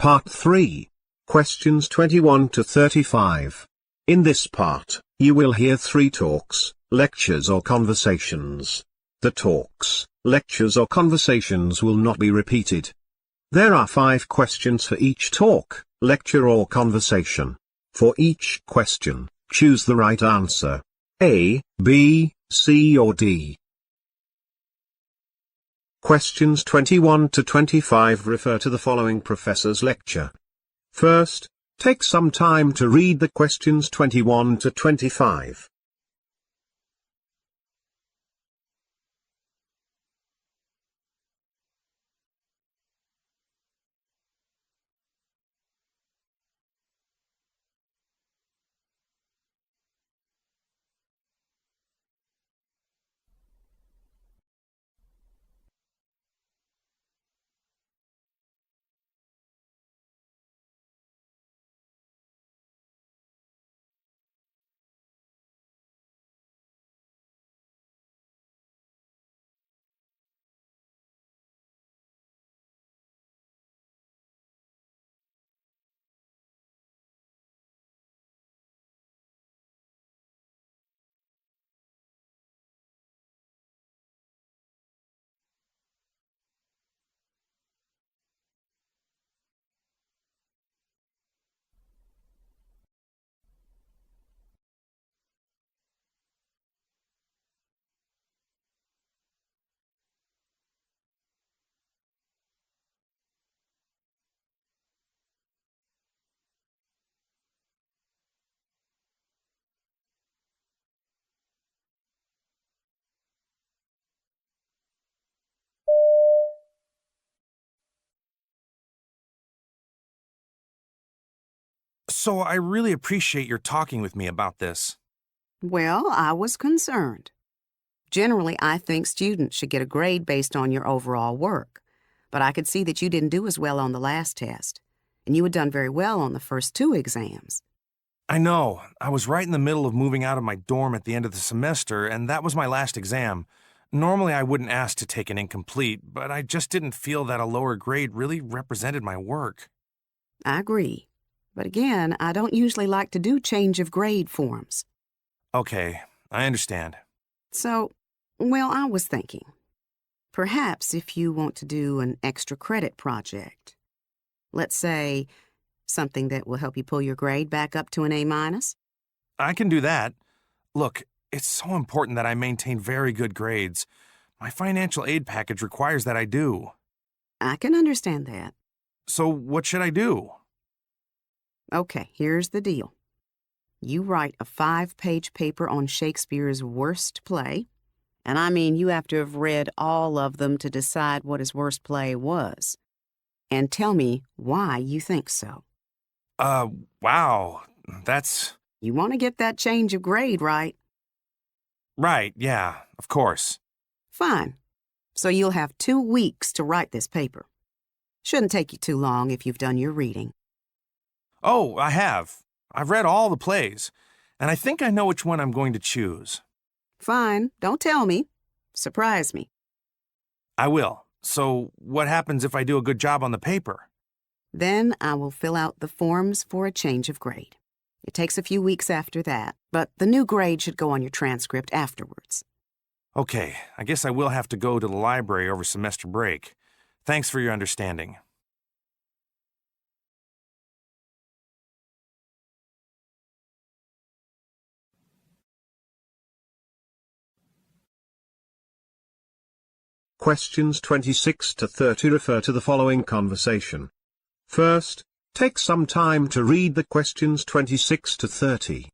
Part 3. Questions 21 to 35. In this part, you will hear 3 talks, lectures or conversations. The talks, lectures or conversations will not be repeated. There are 5 questions for each talk, lecture or conversation. For each question, choose the right answer. A, B, C or D. Questions 21 to 25 refer to the following professor's lecture. First, take some time to read the questions 21 to 25. So I really appreciate your talking with me about this. Well, I was concerned. Generally, I think students should get a grade based on your overall work. But I could see that you didn't do as well on the last test, and you had done very well on the first 2 exams. I know, I was right in the middle of moving out of my dorm at the end of the semester, and that was my last exam. Normally I wouldn't ask to take an incomplete, but I just didn't feel that a lower grade really represented my work. I agree. But again, I don't usually like to do change of grade forms. Okay, I understand. So, well, I was thinking, perhaps if you want to do an extra credit project, let's say something that will help you pull your grade back up to an A-. I can do that. Look, it's so important that I maintain very good grades. My financial aid package requires that I do. I can understand that. So what should I do? Okay, here's the deal. You write a 5-page paper on Shakespeare's worst play, and I mean you have to have read all of them to decide what his worst play was. And tell me why you think so. Wow, that's... You want to get that change of grade, right? Right, yeah, of course. Fine. So you'll have 2 weeks to write this paper. Shouldn't take you too long if you've done your reading. Oh, I have. I've read all the plays, and I think I know which one I'm going to choose. Fine, don't tell me. Surprise me. I will. So, what happens if I do a good job on the paper? Then I will fill out the forms for a change of grade. It takes a few weeks after that, but the new grade should go on your transcript afterwards. Okay, I guess I will have to go to the library over semester break. Thanks for your understanding. Questions 26 to 30 refer to the following conversation. First, take some time to read the questions 26 to 30.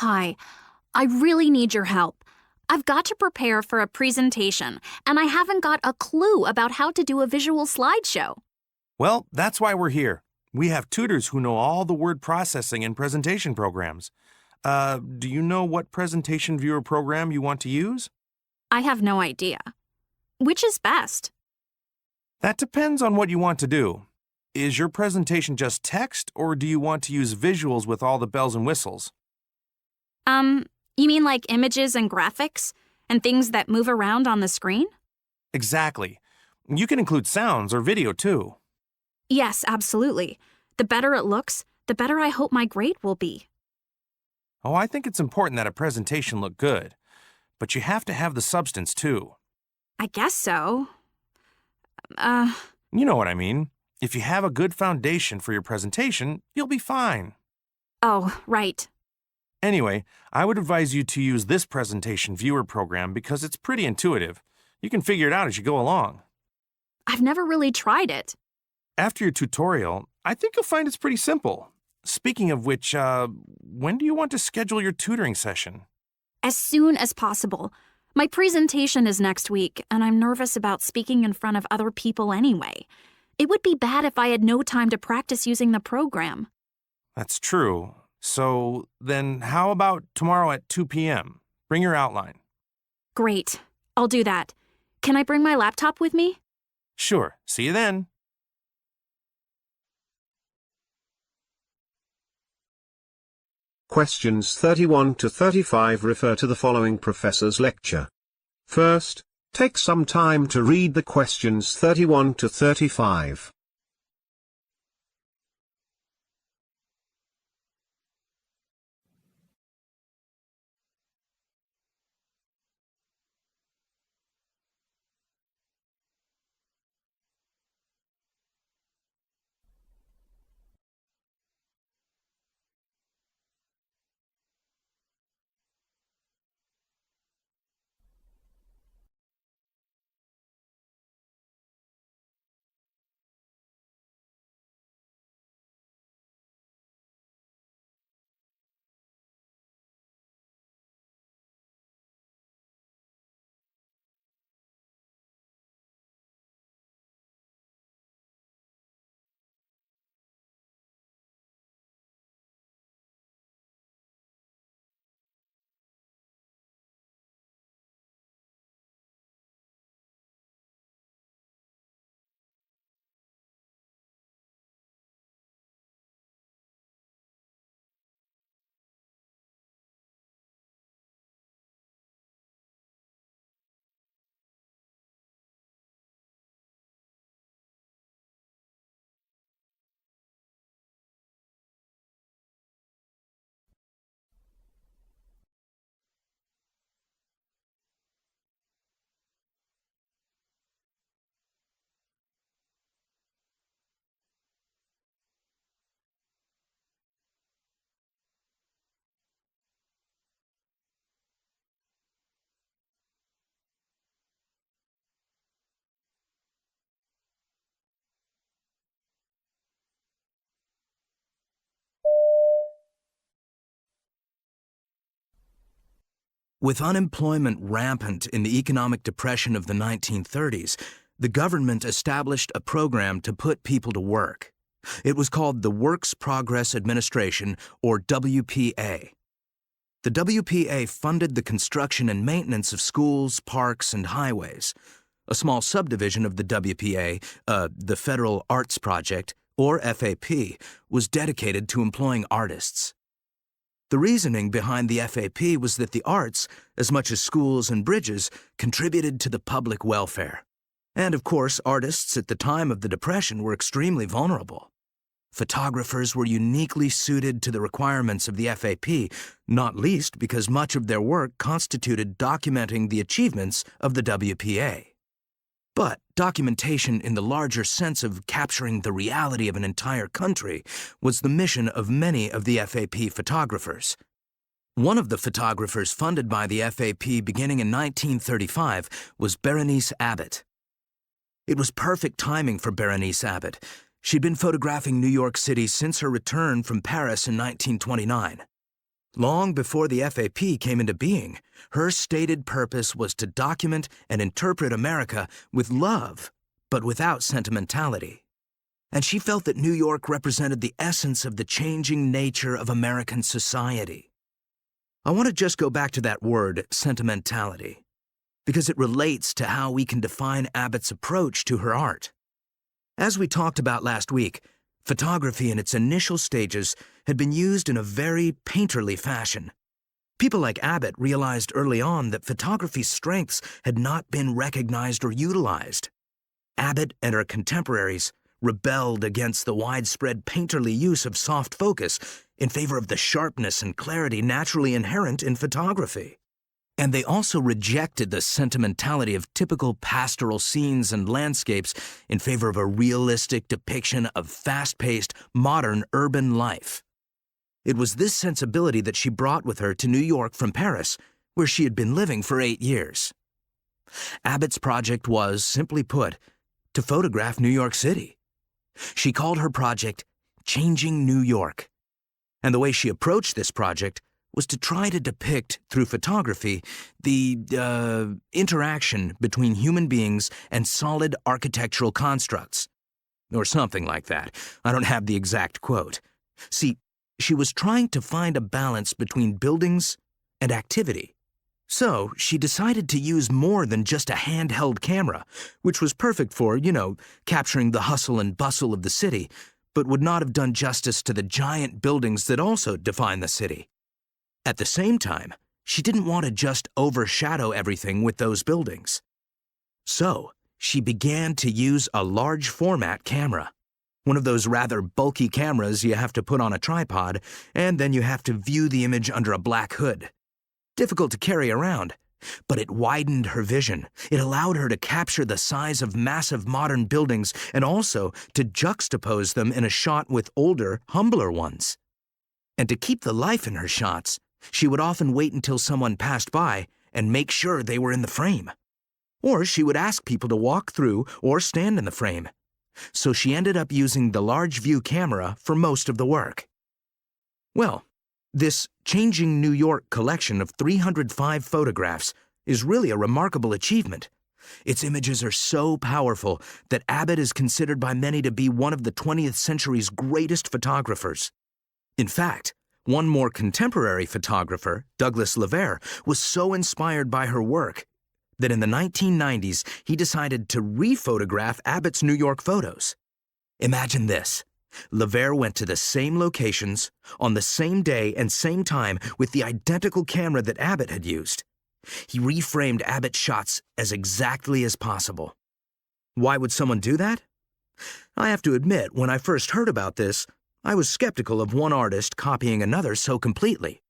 Hi, I really need your help. I've got to prepare for a presentation, and I haven't got a clue about how to do a visual slideshow. Well, that's why we're here. We have tutors who know all the word processing and presentation programs. Do you know what presentation viewer program you want to use? I have no idea. Which is best? That depends on what you want to do. Is your presentation just text, or do you want to use visuals with all the bells and whistles? You mean like images and graphics? And things that move around on the screen? Exactly. You can include sounds or video too. Yes, absolutely. The better it looks, the better I hope my grade will be. Oh, I think it's important that a presentation look good. But you have to have the substance too. I guess so. You know what I mean. If you have a good foundation for your presentation, you'll be fine. Oh, right. Anyway, I would advise you to use this presentation viewer program because it's pretty intuitive. You can figure it out as you go along. I've never really tried it. After your tutorial, I think you'll find it's pretty simple. Speaking of which, when do you want to schedule your tutoring session? As soon as possible. My presentation is next week, and I'm nervous about speaking in front of other people anyway. It would be bad if I had no time to practice using the program. That's true. So then how about tomorrow at 2 p.m.? Bring your outline. Great. I'll do that. Can I bring my laptop with me? Sure. See you then. Questions 31 to 35 refer to the following professor's lecture. First, take some time to read the questions 31 to 35. With unemployment rampant in the economic depression of the 1930s, the government established a program to put people to work. It was called the Works Progress Administration, or WPA. The WPA funded the construction and maintenance of schools, parks, and highways. A small subdivision of the WPA, the Federal Arts Project, or FAP, was dedicated to employing artists. The reasoning behind the FAP was that the arts, as much as schools and bridges, contributed to the public welfare. And of course, artists at the time of the Depression were extremely vulnerable. Photographers were uniquely suited to the requirements of the FAP, not least because much of their work constituted documenting the achievements of the WPA. But documentation in the larger sense of capturing the reality of an entire country was the mission of many of the FAP photographers. One of the photographers funded by the FAP beginning in 1935 was Berenice Abbott. It was perfect timing for Berenice Abbott. She'd been photographing New York City since her return from Paris in 1929. Long before the FAP came into being, her stated purpose was to document and interpret America with love, but without sentimentality. And she felt that New York represented the essence of the changing nature of American society. I want to just go back to that word, sentimentality, because it relates to how we can define Abbott's approach to her art. As we talked about last week, photography in its initial stages had been used in a very painterly fashion. People like Abbott realized early on that photography's strengths had not been recognized or utilized. Abbott and her contemporaries rebelled against the widespread painterly use of soft focus in favor of the sharpness and clarity naturally inherent in photography. And they also rejected the sentimentality of typical pastoral scenes and landscapes in favor of a realistic depiction of fast-paced, modern urban life. It was this sensibility that she brought with her to New York from Paris, where she had been living for 8 years. Abbott's project was, simply put, to photograph New York City. She called her project Changing New York. And the way she approached this project was to try to depict, through photography, the interaction between human beings and solid architectural constructs. Or something like that. I don't have the exact quote. See, she was trying to find a balance between buildings and activity. So she decided to use more than just a handheld camera, which was perfect for, capturing the hustle and bustle of the city, but would not have done justice to the giant buildings that also define the city. At the same time, she didn't want to just overshadow everything with those buildings. So she began to use a large format camera, one of those rather bulky cameras you have to put on a tripod, and then you have to view the image under a black hood. Difficult to carry around, but it widened her vision. It allowed her to capture the size of massive modern buildings and also to juxtapose them in a shot with older, humbler ones. And to keep the life in her shots, she would often wait until someone passed by and make sure they were in the frame. Or she would ask people to walk through or stand in the frame. So she ended up using the large view camera for most of the work. Well, this Changing New York collection of 305 photographs is really a remarkable achievement. Its images are so powerful that Abbott is considered by many to be one of the 20th century's greatest photographers. In fact, one more contemporary photographer, Douglas Lever, was so inspired by her work that in the 1990s he decided to re-photograph Abbott's New York photos. Imagine this. Lever went to the same locations, on the same day and same time with the identical camera that Abbott had used. He reframed Abbott's shots as exactly as possible. Why would someone do that? I have to admit, when I first heard about this, I was skeptical of one artist copying another so completely.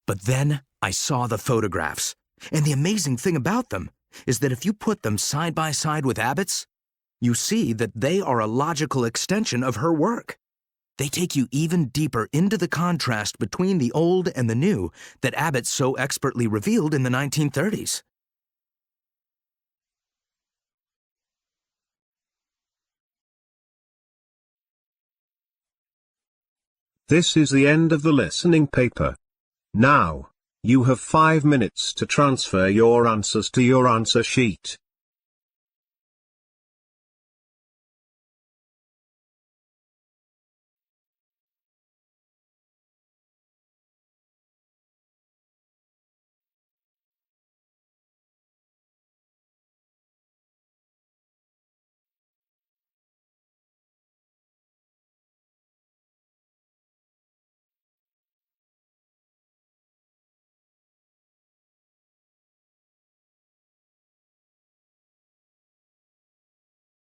But then I saw the photographs, and the amazing thing about them is that if you put them side by side with Abbott's, you see that they are a logical extension of her work. They take you even deeper into the contrast between the old and the new that Abbott so expertly revealed in the 1930s. This is the end of the listening paper. Now, you have 5 minutes to transfer your answers to your answer sheet.